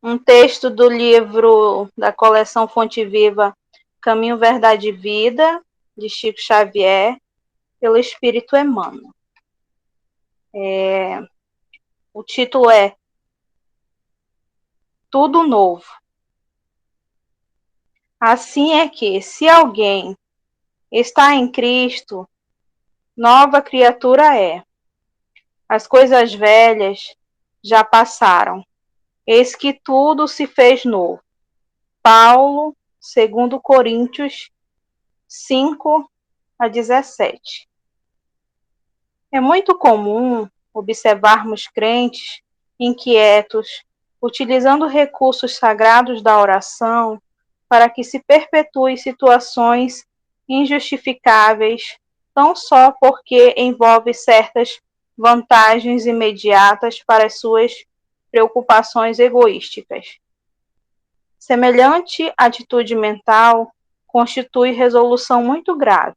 Um texto do livro da coleção Fonte Viva, Caminho, Verdade e Vida, de Chico Xavier, pelo Espírito Emmanuel. O título é Tudo Novo. Assim é que, se alguém está em Cristo, nova criatura é. As coisas velhas já passaram, eis que tudo se fez novo. Paulo, 2 Coríntios 5:17. É muito comum observarmos crentes inquietos, utilizando recursos sagrados da oração para que se perpetuem situações injustificáveis, tão só porque envolve certas vantagens imediatas para as suas preocupações egoísticas. Semelhante atitude mental constitui resolução muito grave.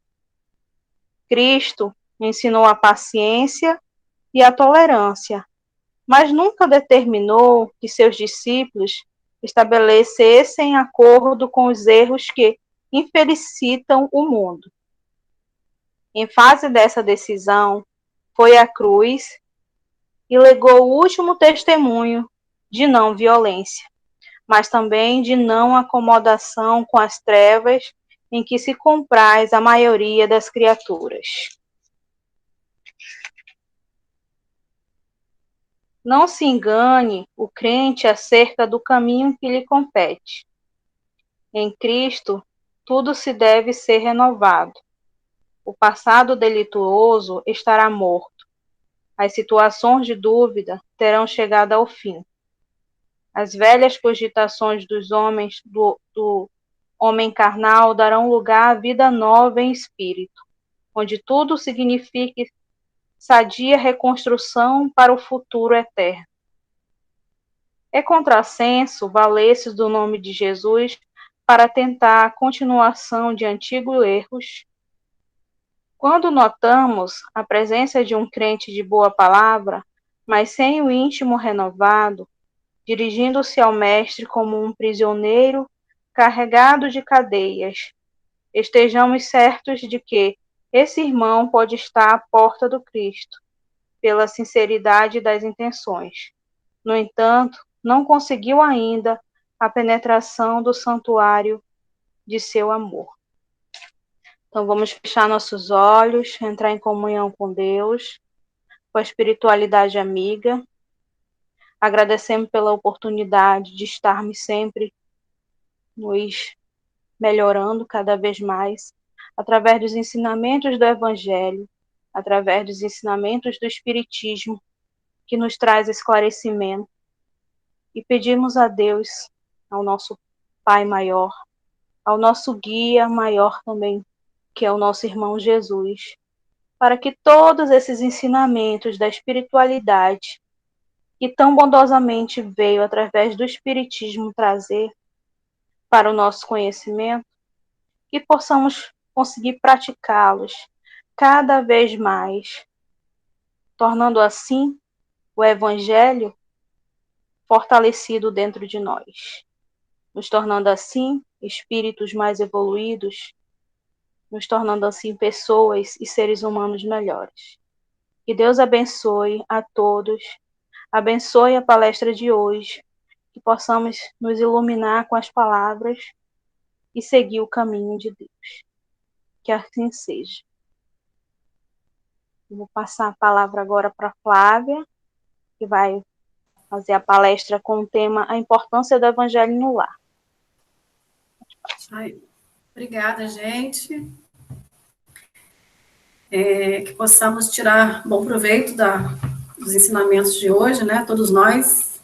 Cristo ensinou a paciência e a tolerância, mas nunca determinou que seus discípulos estabelecessem acordo com os erros que infelicitam o mundo. Em face dessa decisão, foi à cruz e legou o último testemunho de não violência, mas também de não acomodação com as trevas em que se compraz a maioria das criaturas. Não se engane o crente acerca do caminho que lhe compete. Em Cristo, tudo se deve ser renovado. O passado delituoso estará morto. As situações de dúvida terão chegado ao fim. As velhas cogitações dos homens do homem carnal darão lugar à vida nova em espírito, onde tudo signifique sadia reconstrução para o futuro eterno. É contrassenso valer-se do nome de Jesus para tentar a continuação de antigos erros. Quando notamos a presença de um crente de boa palavra, mas sem o íntimo renovado, dirigindo-se ao Mestre como um prisioneiro carregado de cadeias, estejamos certos de que esse irmão pode estar à porta do Cristo, pela sinceridade das intenções. No entanto, não conseguiu ainda a penetração do santuário de seu amor. Então vamos fechar nossos olhos, entrar em comunhão com Deus, com a espiritualidade amiga. Agradecemos pela oportunidade de estarmos sempre nos melhorando cada vez mais, através dos ensinamentos do Evangelho, através dos ensinamentos do Espiritismo, que nos traz esclarecimento. E pedimos a Deus, ao nosso Pai maior, ao nosso guia maior também, que é o nosso irmão Jesus, para que todos esses ensinamentos da espiritualidade, que tão bondosamente veio através do Espiritismo trazer para o nosso conhecimento, que possamos conseguir praticá-los cada vez mais, tornando assim o Evangelho fortalecido dentro de nós, nos tornando assim espíritos mais evoluídos, nos tornando assim pessoas e seres humanos melhores. Que Deus abençoe a todos, abençoe a palestra de hoje, que possamos nos iluminar com as palavras e seguir o caminho de Deus. Que assim seja. Eu vou passar a palavra agora para a Flávia, que vai fazer a palestra com o tema A Importância do Evangelho no Lar. Ai, obrigada, gente. Que possamos tirar bom proveito dos ensinamentos de hoje, né? Todos nós.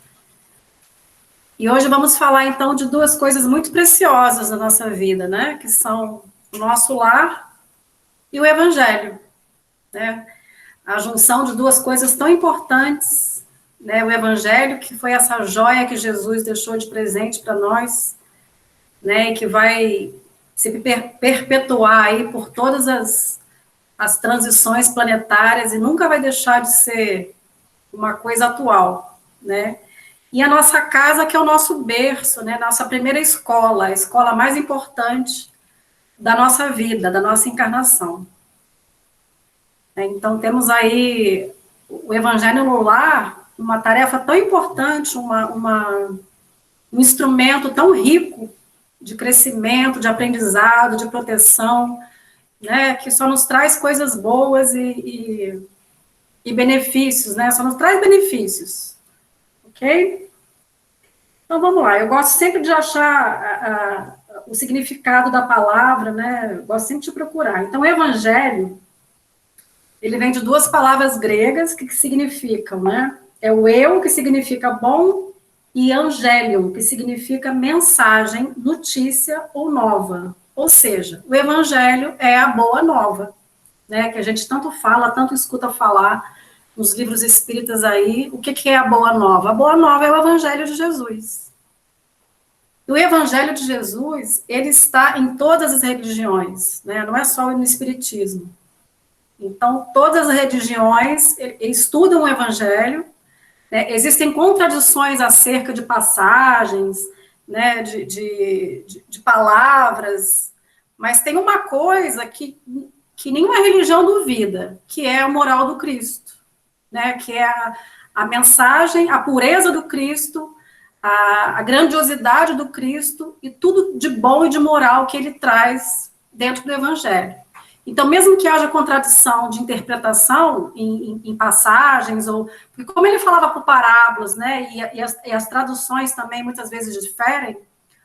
E hoje vamos falar, então, de duas coisas muito preciosas na nossa vida, né? Que são o nosso lar e o Evangelho, né? A junção de duas coisas tão importantes, né? O Evangelho, que foi essa joia que Jesus deixou de presente para nós, né? E que vai se perpetuar aí por todas as transições planetárias e nunca vai deixar de ser uma coisa atual, né? e a nossa casa, que é o nosso berço, né? Nossa primeira escola, a escola mais importante da nossa vida, da nossa encarnação. Então, temos aí o Evangelho no Lar, uma tarefa tão importante, um instrumento tão rico de crescimento, de aprendizado, de proteção, né, que só nos traz coisas boas e benefícios, né, só nos traz benefícios, ok? Então, vamos lá, eu gosto sempre de achar o significado da palavra, né, eu gosto sempre de procurar. Então, o Evangelho, ele vem de duas palavras gregas que significam, né, é o eu, que significa bom, e angelion, que significa mensagem, notícia ou nova. Ou seja, o evangelho é a boa nova, né, que a gente tanto fala, tanto escuta falar nos livros espíritas aí. O que é a boa nova? A boa nova é o evangelho de Jesus. E o evangelho de Jesus, ele está em todas as religiões, né, não é só no espiritismo. Então, todas as religiões estudam o evangelho, né, existem contradições acerca de passagens, né, de palavras, mas tem uma coisa que nenhuma religião duvida, que é a moral do Cristo, né, que é a mensagem, a pureza do Cristo, a grandiosidade do Cristo e tudo de bom e de moral que ele traz dentro do Evangelho. Então, mesmo que haja contradição de interpretação em passagens, ou porque como ele falava por parábolas, né, e as traduções também muitas vezes diferem,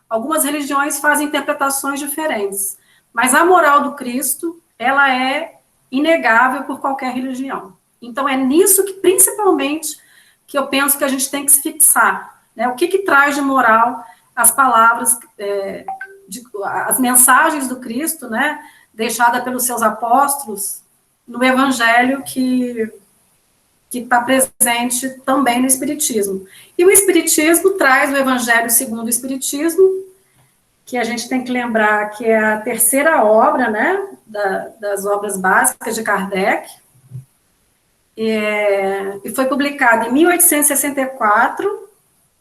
algumas religiões fazem interpretações diferentes. Mas a moral do Cristo, ela é inegável por qualquer religião. Então, é nisso que, principalmente, que eu penso que a gente tem que se fixar, né? O que traz de moral as palavras, as mensagens do Cristo, né, deixada pelos seus apóstolos, no Evangelho que está presente também no Espiritismo. E o Espiritismo traz o Evangelho segundo o Espiritismo, que a gente tem que lembrar que é a terceira obra, né, das obras básicas de Kardec, e foi publicado em 1864,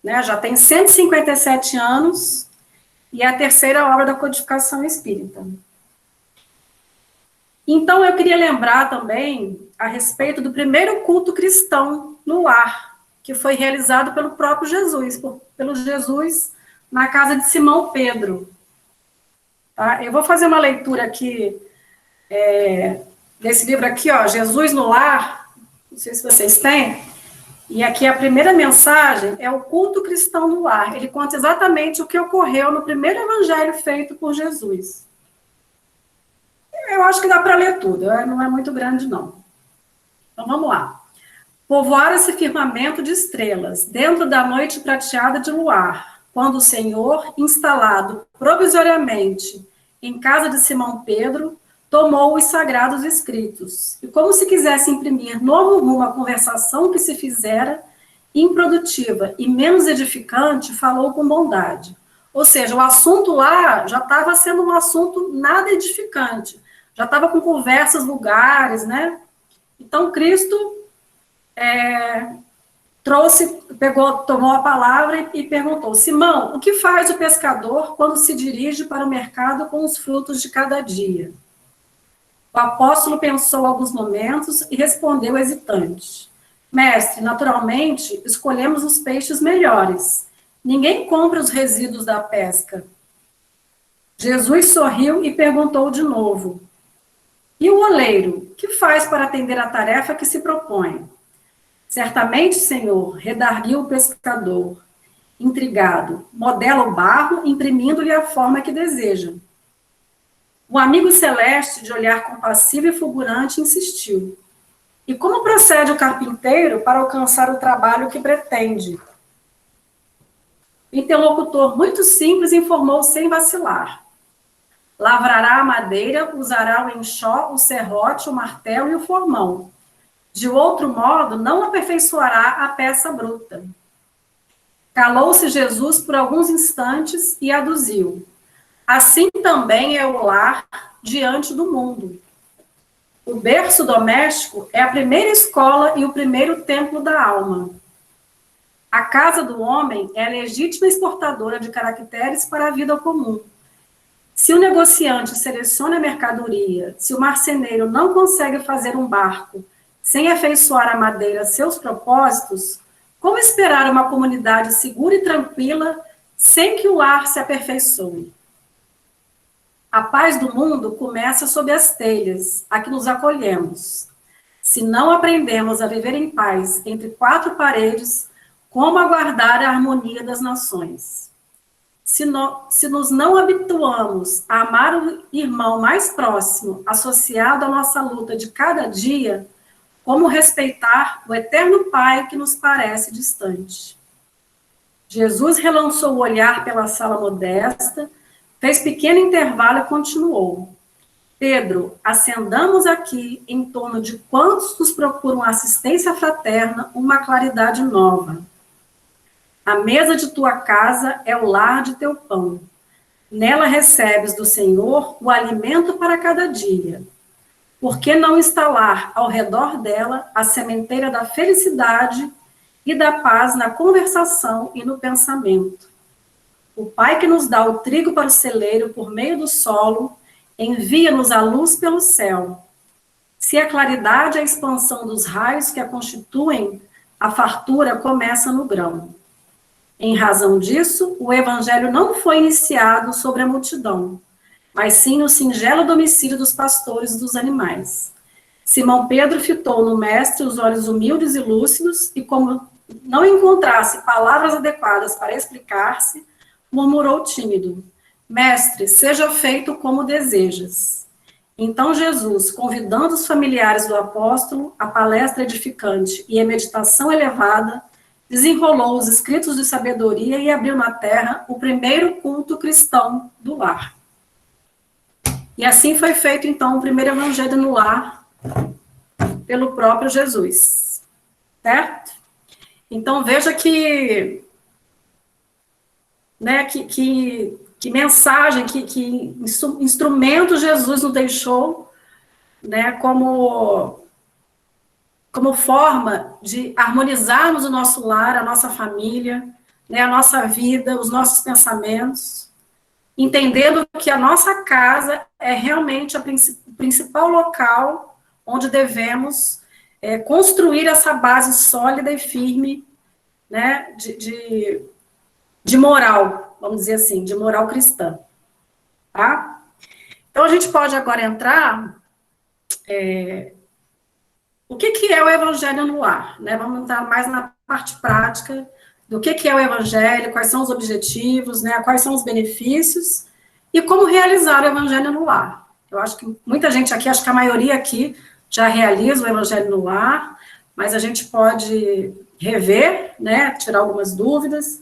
né, já tem 157 anos, e é a terceira obra da codificação espírita. Então, eu queria lembrar também a respeito do primeiro culto cristão no lar, que foi realizado pelo próprio Jesus, pelo Jesus na casa de Simão Pedro. Tá? Eu vou fazer uma leitura aqui desse livro aqui, ó, Jesus no Lar, não sei se vocês têm, e aqui a primeira mensagem é o culto cristão no lar. Ele conta exatamente o que ocorreu no primeiro evangelho feito por Jesus. Eu acho que dá para ler tudo, não é muito grande, não. Então, vamos lá. Povoara-se firmamento de estrelas, dentro da noite prateada de luar, quando o Senhor, instalado provisoriamente em casa de Simão Pedro, tomou os sagrados escritos, e como se quisesse imprimir novo rumo à conversação que se fizera, improdutiva e menos edificante, falou com bondade. Ou seja, o assunto lá já estava sendo um assunto nada edificante, já estava com conversas vulgares, né? Então, Cristo tomou a palavra e perguntou: Simão, o que faz o pescador quando se dirige para o mercado com os frutos de cada dia? O apóstolo pensou alguns momentos e respondeu hesitante: Mestre, naturalmente, escolhemos os peixes melhores. Ninguém compra os resíduos da pesca. Jesus sorriu e perguntou de novo: E o oleiro, que faz para atender a tarefa que se propõe? Certamente, Senhor, redarguiu o pescador, intrigado, modela o barro, imprimindo-lhe a forma que deseja. O amigo celeste, de olhar compassivo e fulgurante, insistiu: E como procede o carpinteiro para alcançar o trabalho que pretende? O interlocutor, muito simples, informou sem vacilar: Lavrará a madeira, usará o enxó, o serrote, o martelo e o formão. De outro modo, não aperfeiçoará a peça bruta. Calou-se Jesus por alguns instantes e aduziu: Assim também é o lar diante do mundo. O berço doméstico é a primeira escola e o primeiro templo da alma. A casa do homem é a legítima exportadora de caracteres para a vida comum. Se o negociante seleciona a mercadoria, se o marceneiro não consegue fazer um barco sem afeiçoar a madeira a seus propósitos, como esperar uma comunidade segura e tranquila sem que o lar se aperfeiçoe? A paz do mundo começa sob as telhas, a que nos acolhemos. Se não aprendemos a viver em paz entre quatro paredes, como aguardar a harmonia das nações? Se nos não habituamos a amar o irmão mais próximo, associado à nossa luta de cada dia, como respeitar o eterno Pai que nos parece distante? Jesus relançou o olhar pela sala modesta, fez pequeno intervalo e continuou. Pedro, acendamos aqui, em torno de quantos nos procuram assistência fraterna, uma claridade nova. A mesa de tua casa é o lar de teu pão. Nela recebes do Senhor o alimento para cada dia. Por que não instalar ao redor dela a sementeira da felicidade e da paz na conversação e no pensamento? O Pai que nos dá o trigo para o celeiro por meio do solo, envia-nos a luz pelo céu. Se a claridade é a expansão dos raios que a constituem, a fartura começa no grão. Em razão disso, o evangelho não foi iniciado sobre a multidão, mas sim no singelo domicílio dos pastores e dos animais. Simão Pedro fitou no mestre os olhos humildes e lúcidos, e como não encontrasse palavras adequadas para explicar-se, murmurou tímido: Mestre, seja feito como desejas. Então Jesus, convidando os familiares do apóstolo, a palestra edificante e a meditação elevada, desenrolou os escritos de sabedoria e abriu na terra o primeiro culto cristão do lar. E assim foi feito, então, o primeiro evangelho no lar, pelo próprio Jesus. Certo? Então, veja que mensagem, que instrumento Jesus nos deixou, né, como forma de harmonizarmos o nosso lar, a nossa família, né, a nossa vida, os nossos pensamentos, entendendo que a nossa casa é realmente o principal local onde devemos construir essa base sólida e firme, né, de moral, vamos dizer assim, de moral cristã. Tá? Então, a gente pode agora entrar... O que é o evangelho no lar? Né? Vamos entrar mais na parte prática do que é o evangelho, quais são os objetivos, né? Quais são os benefícios e como realizar o evangelho no lar. Eu acho que muita gente aqui, acho que a maioria aqui já realiza o evangelho no lar, mas a gente pode rever, né? Tirar algumas dúvidas.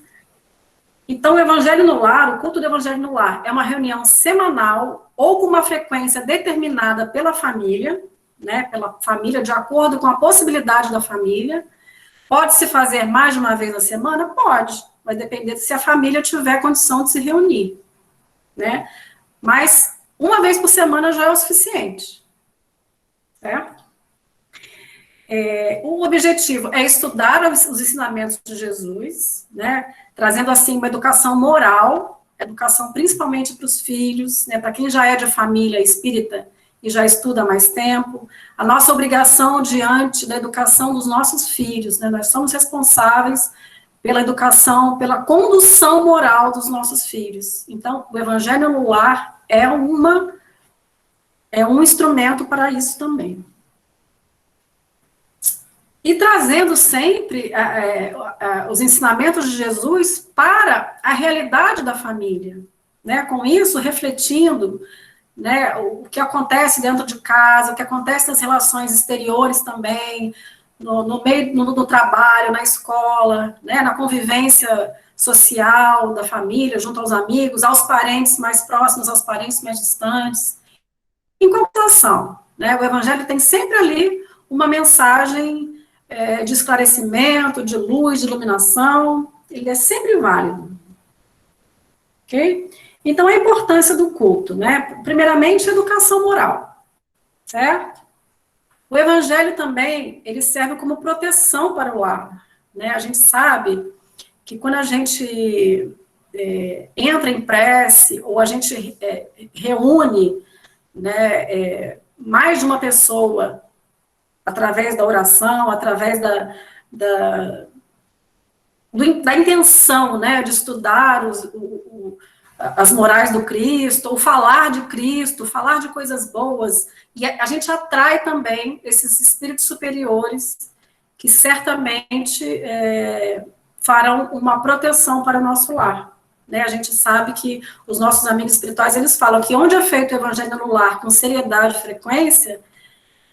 Então, o evangelho no lar, o culto do evangelho no lar, é uma reunião semanal ou com uma frequência determinada pela família, né, pela família, de acordo com a possibilidade da família. Pode-se fazer mais de uma vez na semana? Pode, vai depender de se a família tiver condição de se reunir, né? Mas uma vez por semana já é o suficiente, certo? O objetivo é estudar os ensinamentos de Jesus, né, trazendo assim uma educação moral, educação principalmente para os filhos, né, para quem já é de família espírita e já estuda há mais tempo, a nossa obrigação diante da educação dos nossos filhos, né, nós somos responsáveis pela educação, pela condução moral dos nossos filhos. Então, o evangelho no lar é um instrumento para isso também. E trazendo sempre os ensinamentos de Jesus para a realidade da família, né, com isso refletindo, né, o que acontece dentro de casa, o que acontece nas relações exteriores também, no meio do trabalho, na escola, né, na convivência social da família, junto aos amigos, aos parentes mais próximos, aos parentes mais distantes. Em compensação, né, o evangelho tem sempre ali uma mensagem de esclarecimento, de luz, de iluminação, ele é sempre válido. Ok? Então, a importância do culto, né? Primeiramente, educação moral, certo? O evangelho também, ele serve como proteção para o lar, né? A gente sabe que quando a gente entra em prece, ou a gente reúne, né, mais de uma pessoa através da oração, através da intenção, né, de estudar as morais do Cristo, ou falar de Cristo, falar de coisas boas, e a gente atrai também esses espíritos superiores que certamente farão uma proteção para o nosso lar. Né? A gente sabe que os nossos amigos espirituais, eles falam que onde é feito o evangelho no lar com seriedade e frequência,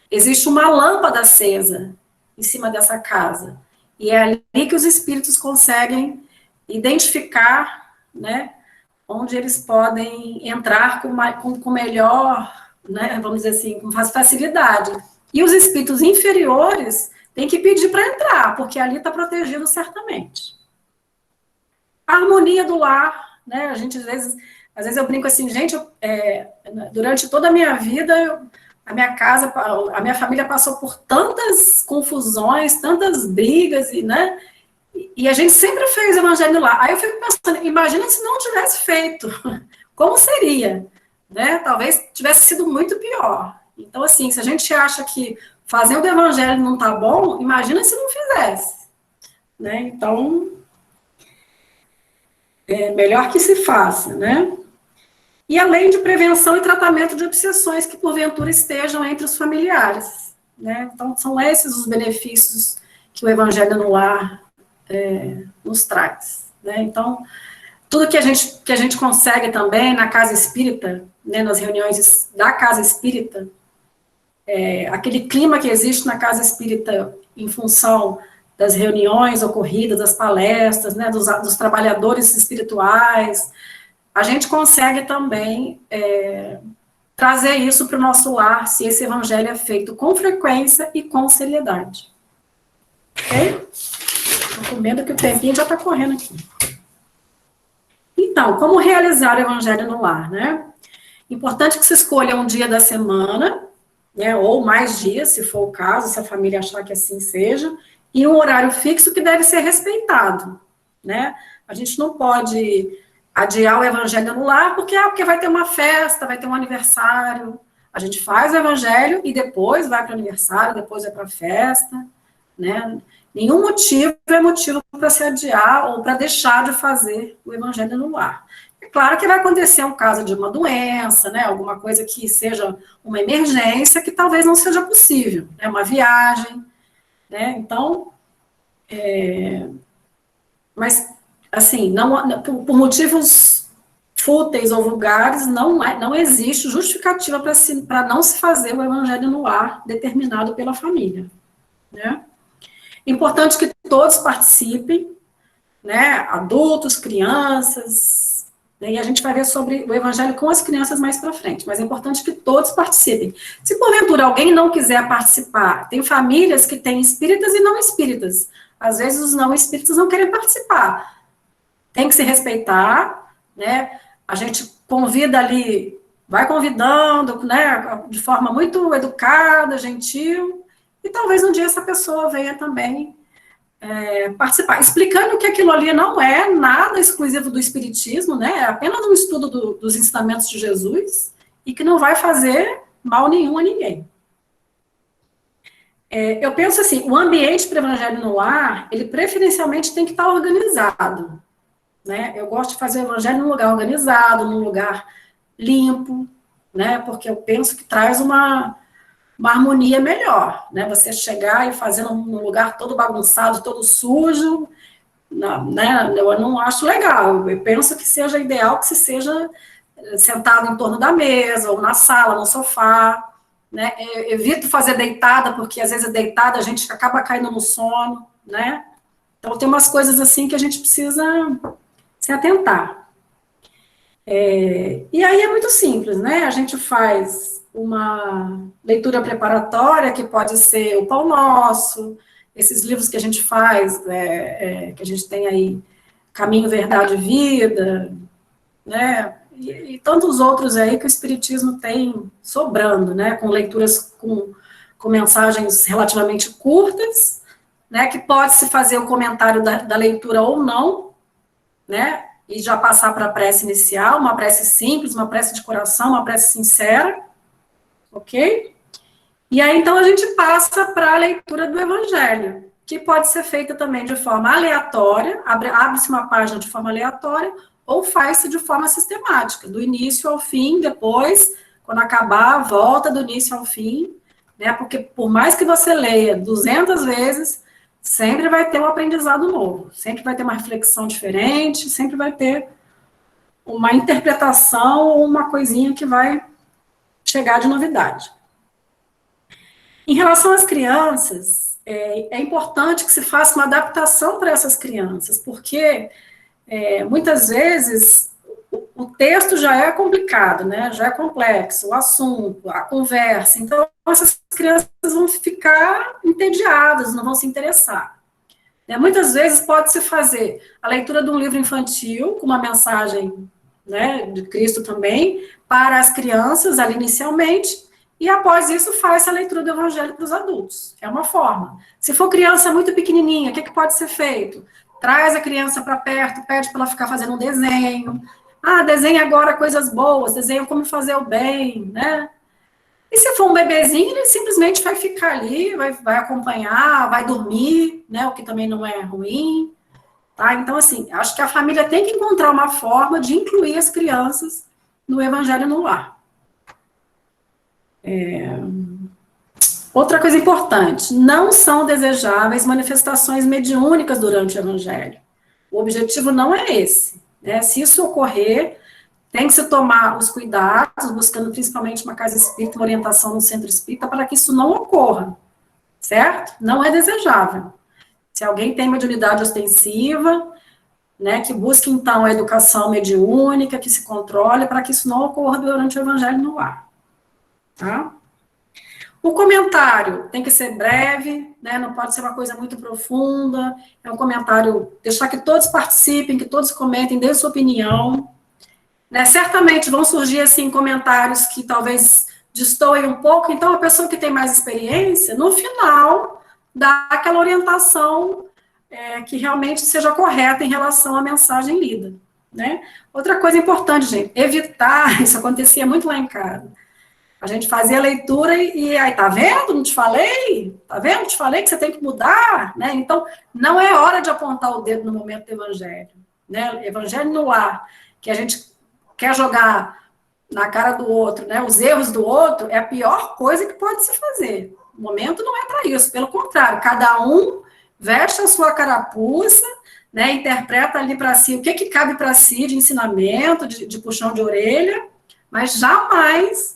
existe uma lâmpada acesa em cima dessa casa. E é ali que os espíritos conseguem identificar, né, onde eles podem entrar com melhor, né, vamos dizer assim, com facilidade. E os espíritos inferiores têm que pedir para entrar, porque ali está protegido certamente. A harmonia do lar, né, a gente às vezes eu brinco assim, gente, durante toda a minha vida, a minha casa, a minha família passou por tantas confusões, tantas brigas, né? E a gente sempre fez o evangelho no lar. Aí eu fico pensando, imagina se não tivesse feito, como seria? Né? Talvez tivesse sido muito pior. Então, assim, se a gente acha que fazendo o evangelho não está bom, imagina se não fizesse. Né? Então, é melhor que se faça, né? E além de prevenção e tratamento de obsessões que porventura estejam entre os familiares. Né? Então, são esses os benefícios que o evangelho no lar nos traz. Né? Então, tudo que a gente consegue também na casa espírita, né, nas reuniões da casa espírita, aquele clima que existe na casa espírita em função das reuniões ocorridas, das palestras, né, dos trabalhadores espirituais, a gente consegue também trazer isso para o nosso lar, se esse evangelho é feito com frequência e com seriedade. Ok? Estou com medo que o tempinho já está correndo aqui. Então, como realizar o evangelho no lar, né? Importante que se escolha um dia da semana, né, ou mais dias, se for o caso, se a família achar que assim seja, e um horário fixo que deve ser respeitado, né? A gente não pode adiar o evangelho no lar, porque vai ter uma festa, vai ter um aniversário. A gente faz o evangelho e depois vai para o aniversário, depois vai para a festa, né? Nenhum motivo é motivo para se adiar ou para deixar de fazer o evangelho no lar. É claro que vai acontecer um caso de uma doença, né, alguma coisa que seja uma emergência, que talvez não seja possível, né, uma viagem, né, então, mas, assim, não, por motivos fúteis ou vulgares, não existe justificativa para não se fazer o evangelho no lar determinado pela família, né. Importante que todos participem, né, adultos, crianças, né, e a gente vai ver sobre o evangelho com as crianças mais para frente, mas é importante que todos participem. Se porventura alguém não quiser participar, tem famílias que têm espíritas e não espíritas, às vezes os não espíritas não querem participar, tem que se respeitar, né, a gente convida ali, vai convidando, né, de forma muito educada, gentil, e talvez um dia essa pessoa venha também participar, explicando que aquilo ali não é nada exclusivo do espiritismo, né, é apenas um estudo dos ensinamentos de Jesus, e que não vai fazer mal nenhum a ninguém. Eu penso assim, o ambiente para o evangelho no lar, ele preferencialmente tem que estar organizado, né, eu gosto de fazer o evangelho num lugar organizado, num lugar limpo, né, porque eu penso que traz uma harmonia melhor, né, você chegar e fazer num lugar todo bagunçado, todo sujo, né, eu não acho legal, eu penso que seja ideal que se seja sentado em torno da mesa, ou na sala, no sofá, né, eu evito fazer deitada, porque às vezes deitada a gente acaba caindo no sono, né, então tem umas coisas assim que a gente precisa se atentar. E aí é muito simples, né, a gente faz uma leitura preparatória, que pode ser o Pão Nosso, esses livros que a gente faz, que a gente tem aí, Caminho, Verdade e Vida, né, e tantos outros aí que o Espiritismo tem sobrando, né, com leituras com mensagens relativamente curtas, né, que pode-se fazer o comentário da leitura ou não, né? E já passar para a prece inicial, uma prece simples, uma prece de coração, uma prece sincera, ok? E aí, então, a gente passa para a leitura do Evangelho, que pode ser feita também de forma aleatória, abre-se uma página de forma aleatória, ou faz-se de forma sistemática, do início ao fim, depois, quando acabar, volta do início ao fim, né? Porque por mais que você leia 200 vezes, sempre vai ter um aprendizado novo, sempre vai ter uma reflexão diferente, sempre vai ter uma interpretação ou uma coisinha que vai chegar de novidade. Em relação às crianças, é importante que se faça uma adaptação para essas crianças, porque muitas vezes o texto já é complicado, né? Já é complexo, o assunto, a conversa. Então, essas crianças vão ficar entediadas, não vão se interessar. Muitas vezes pode-se fazer a leitura de um livro infantil, com uma mensagem, né, de Cristo também, para as crianças, ali inicialmente, e após isso faz a leitura do Evangelho para os adultos. É uma forma. Se for criança muito pequenininha, o que pode ser feito? Traz a criança para perto, pede para ela ficar fazendo um desenho. Ah, desenha agora coisas boas, desenha como fazer o bem, né? E se for um bebezinho, ele simplesmente vai ficar ali, vai acompanhar, vai dormir, né? O que também não é ruim, tá? Então, assim, acho que a família tem que encontrar uma forma de incluir as crianças no Evangelho no lar. Outra coisa importante, não são desejáveis manifestações mediúnicas durante o Evangelho. O objetivo não é esse, né? Se isso ocorrer, tem que se tomar os cuidados, buscando principalmente uma casa espírita, uma orientação no centro espírita, para que isso não ocorra, certo? Não é desejável. Se alguém tem mediunidade ostensiva, né, que busque, então, a educação mediúnica, que se controle, para que isso não ocorra durante o Evangelho no ar, tá? O comentário tem que ser breve, né, não pode ser uma coisa muito profunda, é um comentário, deixar que todos participem, que todos comentem, dêem sua opinião, né, certamente vão surgir, assim, comentários que talvez destoem um pouco, então a pessoa que tem mais experiência, no final, dá aquela orientação que realmente seja correta em relação à mensagem lida, né. Outra coisa importante, gente, evitar, isso acontecia muito lá em casa, a gente fazia a leitura e aí, tá vendo? Não te falei? Tá vendo? Te falei que você tem que mudar, né? Então, não é hora de apontar o dedo no momento do evangelho, né? Evangelho no ar, que a gente quer jogar na cara do outro, né? Os erros do outro é a pior coisa que pode se fazer. O momento não é para isso, pelo contrário, cada um veste a sua carapuça, né? Interpreta ali para si o que cabe para si de ensinamento, de puxão de orelha, mas jamais,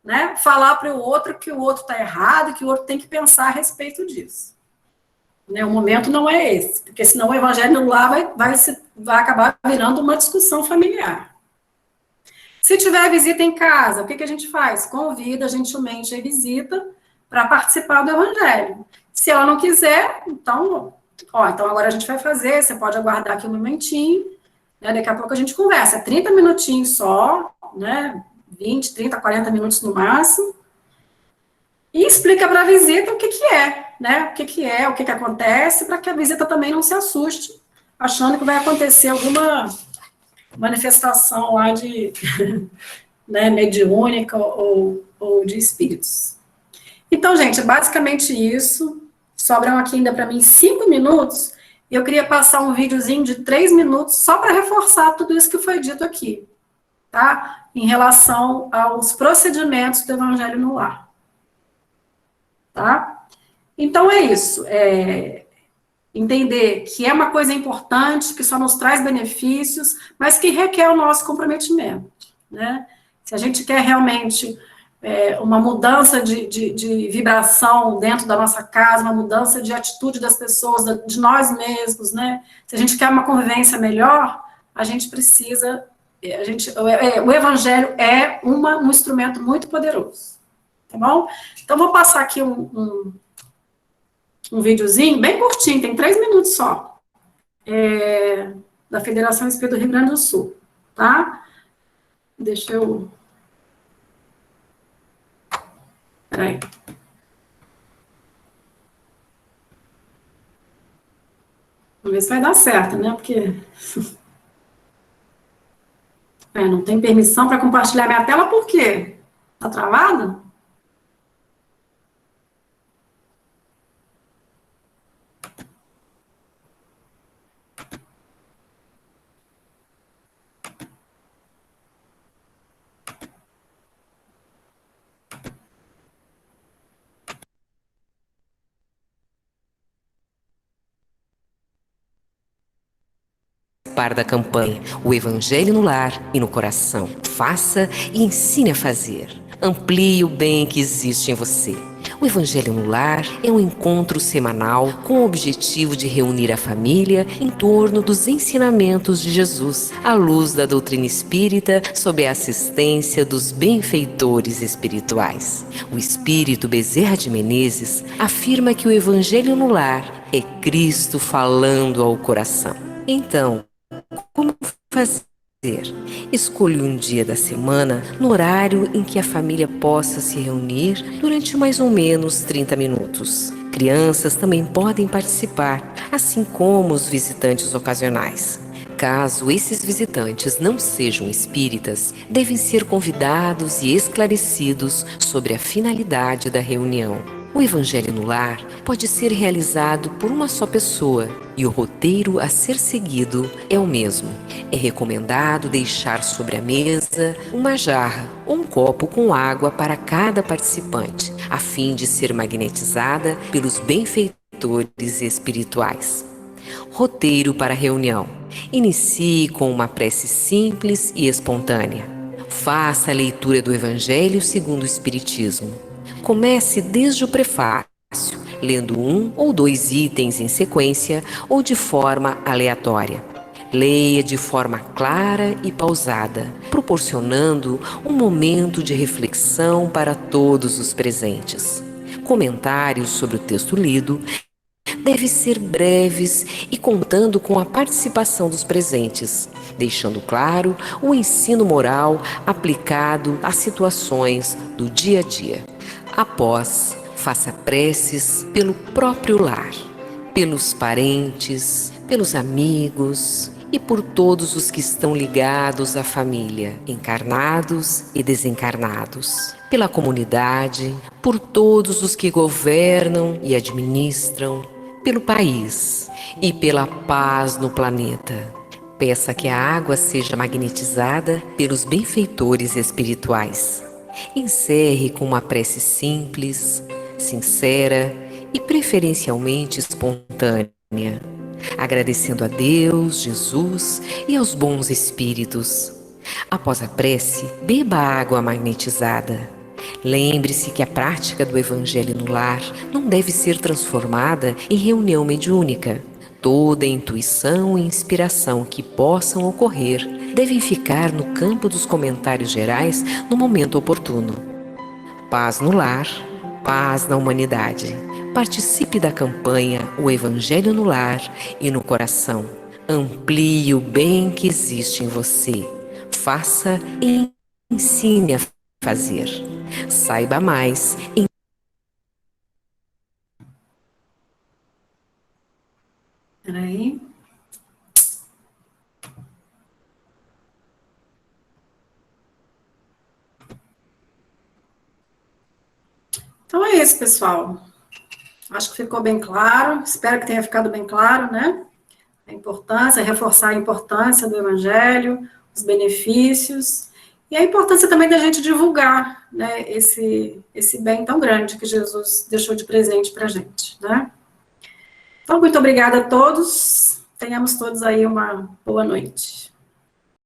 né, falar para o outro que o outro está errado e que o outro tem que pensar a respeito disso. Né, o momento não é esse, porque senão o evangelho lá vai acabar virando uma discussão familiar. Se tiver visita em casa, o que a gente faz? Convida gentilmente a visita para participar do evangelho. Se ela não quiser, então, então agora a gente vai fazer, você pode aguardar aqui um momentinho, né, daqui a pouco a gente conversa, 30 minutinhos só, né, 20, 30, 40 minutos no máximo, e explica para a visita o que é, né? O que acontece, para que a visita também não se assuste, achando que vai acontecer alguma manifestação lá de né, mediúnica ou de espíritos. Então, gente, é basicamente isso. Sobram aqui ainda para mim 5 minutos. E eu queria passar um videozinho de 3 minutos só para reforçar tudo isso que foi dito aqui, tá? Em relação aos procedimentos do Evangelho no Lar. Tá? Então é isso, entender que é uma coisa importante, que só nos traz benefícios, mas que requer o nosso comprometimento, né? Se a gente quer realmente uma mudança de vibração dentro da nossa casa, uma mudança de atitude das pessoas, de nós mesmos, né? Se a gente quer uma convivência melhor, a gente precisa, o Evangelho é um instrumento muito poderoso. Tá bom? Então, vou passar aqui um videozinho bem curtinho, tem 3 minutos só, da Federação Espírita do Rio Grande do Sul, tá? Deixa eu... Peraí. Vamos ver se vai dar certo, né? Porque Não tem permissão para compartilhar minha tela, por quê? Tá travado? Participar da campanha O Evangelho no Lar e no Coração. Faça e ensine a fazer. Amplie o bem que existe em você. O Evangelho no Lar é um encontro semanal com o objetivo de reunir a família em torno dos ensinamentos de Jesus, à luz da doutrina espírita, sob a assistência dos benfeitores espirituais. O espírito Bezerra de Menezes afirma que o Evangelho no Lar é Cristo falando ao coração. Então, como fazer? Escolha um dia da semana no horário em que a família possa se reunir durante mais ou menos 30 minutos. Crianças também podem participar, assim como os visitantes ocasionais. Caso esses visitantes não sejam espíritas, devem ser convidados e esclarecidos sobre a finalidade da reunião. O Evangelho no Lar pode ser realizado por uma só pessoa e o roteiro a ser seguido é o mesmo. É recomendado deixar sobre a mesa uma jarra ou um copo com água para cada participante, a fim de ser magnetizada pelos benfeitores espirituais. Roteiro para a reunião. Inicie com uma prece simples e espontânea. Faça a leitura do Evangelho segundo o Espiritismo. Comece desde o prefácio, lendo 1 ou 2 itens em sequência ou de forma aleatória. Leia de forma clara e pausada, proporcionando um momento de reflexão para todos os presentes. Comentários sobre o texto lido devem ser breves e contando com a participação dos presentes, deixando claro o ensino moral aplicado às situações do dia a dia. Após, faça preces pelo próprio lar, pelos parentes, pelos amigos e por todos os que estão ligados à família, encarnados e desencarnados, pela comunidade, por todos os que governam e administram, pelo país e pela paz no planeta. Peça que a água seja magnetizada pelos benfeitores espirituais. Encerre com uma prece simples, sincera e preferencialmente espontânea, agradecendo a Deus, Jesus e aos bons espíritos. Após a prece, beba a água magnetizada. Lembre-se que a prática do Evangelho no Lar não deve ser transformada em reunião mediúnica. Toda intuição e inspiração que possam ocorrer devem ficar no campo dos comentários gerais no momento oportuno. Paz no lar, paz na humanidade. Participe da campanha O Evangelho no Lar e no Coração. Amplie o bem que existe em você. Faça e ensine a fazer. Saiba mais em... Peraí. Então é isso, pessoal. Acho que ficou bem claro. Espero que tenha ficado bem claro, né? A importância, reforçar a importância do Evangelho, os benefícios, e a importância também da gente divulgar, né, esse bem tão grande que Jesus deixou de presente para a gente, né? Então, muito obrigada a todos. Tenhamos todos aí uma boa noite.